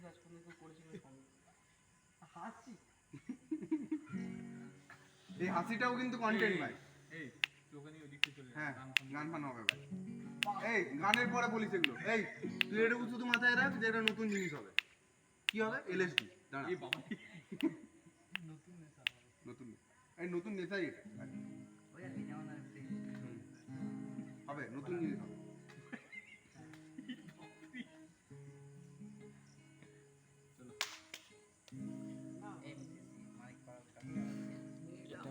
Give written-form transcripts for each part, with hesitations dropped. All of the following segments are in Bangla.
কাজ করলে কেউ করেছিল হাসি এই হাসিটাও কিন্তু কন্টেন্ট ভাই। এই তোকে নিয়ে ওদিকে চলে যা। হ্যাঁ গান ফান হবে ভাই। এই গানের পরে বলিস এগুলো। এই তুই এটুকু শুধু মাথায় রাখ যে এটা নতুন জিনিস হবে। কি হবে? এলএসডি। দাঁড়া। এই বাবা নতুন নেশা নতুন এই নতুন নেশাই এটা ওই আর কি যেমন হবে নতুন জিনিস হবে।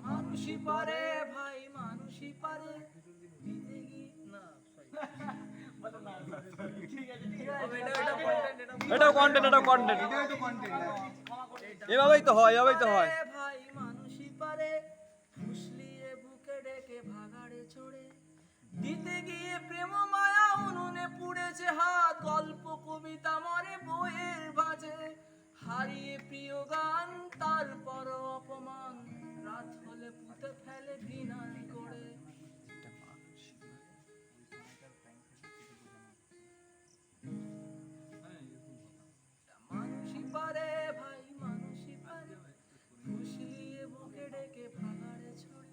মানুষই পারে ভাই মানুষই পারে দিতে গিয়ে না এটাও কন্টেন্ট এটাই তো কন্টেন্ট। এভাবেই তো হয় ভাই মানুষই পারে ফুসলিয়ে বুকে ডেকে ভাগাড়ে ছড়ে দিতে গিয়ে প্রেম মায়া উনুনে পুড়েছে হাত গল্প কবিতা মরে বইয়ের বাজে হারিয়ে প্রিয় গান তারপর অপমান রাত হলে পুঁতে ফেলে ঘৃণার করে মানুষই পারে ভাই মানুষই পারে ফুসলিয়ে বুকে ডেকে ভাগাড়ে ছড়ে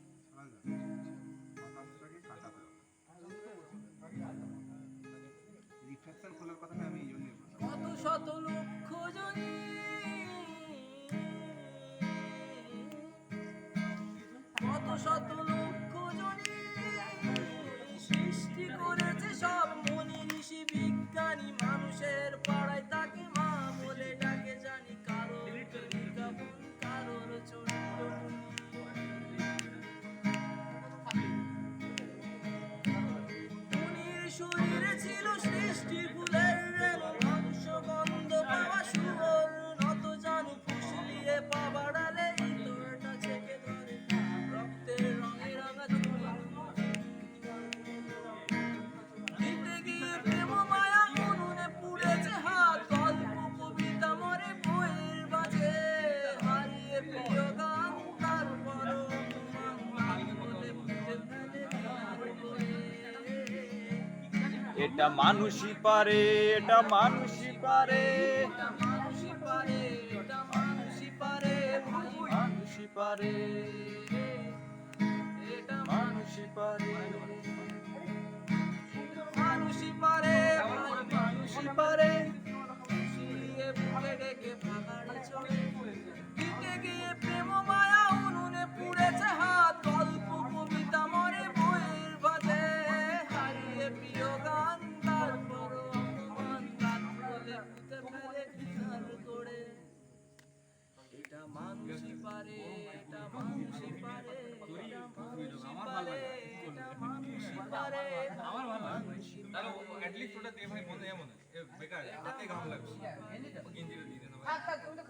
রিফ্লেকশন খোলার কথা আমি এই জন্যই বললাম। কত শত লক্ষ জনী কত শত লক্ষ জনী সৃষ্টি করেছে সব মনি ঋষি বিজ্ঞানী মানুষের পাড়ায় তাকে মা বলে ডাকে জানি কারোর বিজ্ঞাপন কারোর চরিত্র মুনির শরীরে ছিল সৃষ্টি ফুলের রেণু ধ্বংস গন্ধ পাওয়া সুর নত জানু ফুসলিয়ে পাবা ডালে ইতরটা ছেকে ধরে রক্তের রঙে রাঙা দিতে গিয়ে প্রেম মায়া উনুনে পুড়েছে হাত গল্প কবিতা মরে বইয়ের বাজে হারিয়ে প্রিয় গান তারপর অপমান বলে বুঝে ফেলে এটা মানুষই পারে এটা মানুষই পারে এটা মানুষই পারে এটা মানুষই পারে ভাই মানুষই পারে এটা মানুষই পারে মানুষই পারে ভাই মানুষই পারে ফুসলিয়ে বুকে ডেকে ভাগাড়ে ছড়ে দিতে গিয়ে প্রেম মায়া উনুনে পুড়েছে হাত গল্প কবিতা মরে বইয়ের বাজে হারিয়ে প্রিয় গান তারপর অপমান গান বলে পুঁতে ফেলে ঘৃণার করে এটা মানুষই পারে এটা মানুষই পারে এটা মানুষই পারে এটা মানুষই পারে আমার ভালো লাগে তাহলে অ্যাট লিস্ট ওটা দিয়ে ভাই মনে এমন বেকার হাতে ঘাম লাগবে গেঞ্জিটা দিয়ে দেন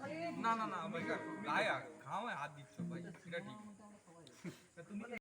ভাই না না না বেকার গায়ে ঘাম হাত দিচ্ছ ভাই এটা ঠিক তুমি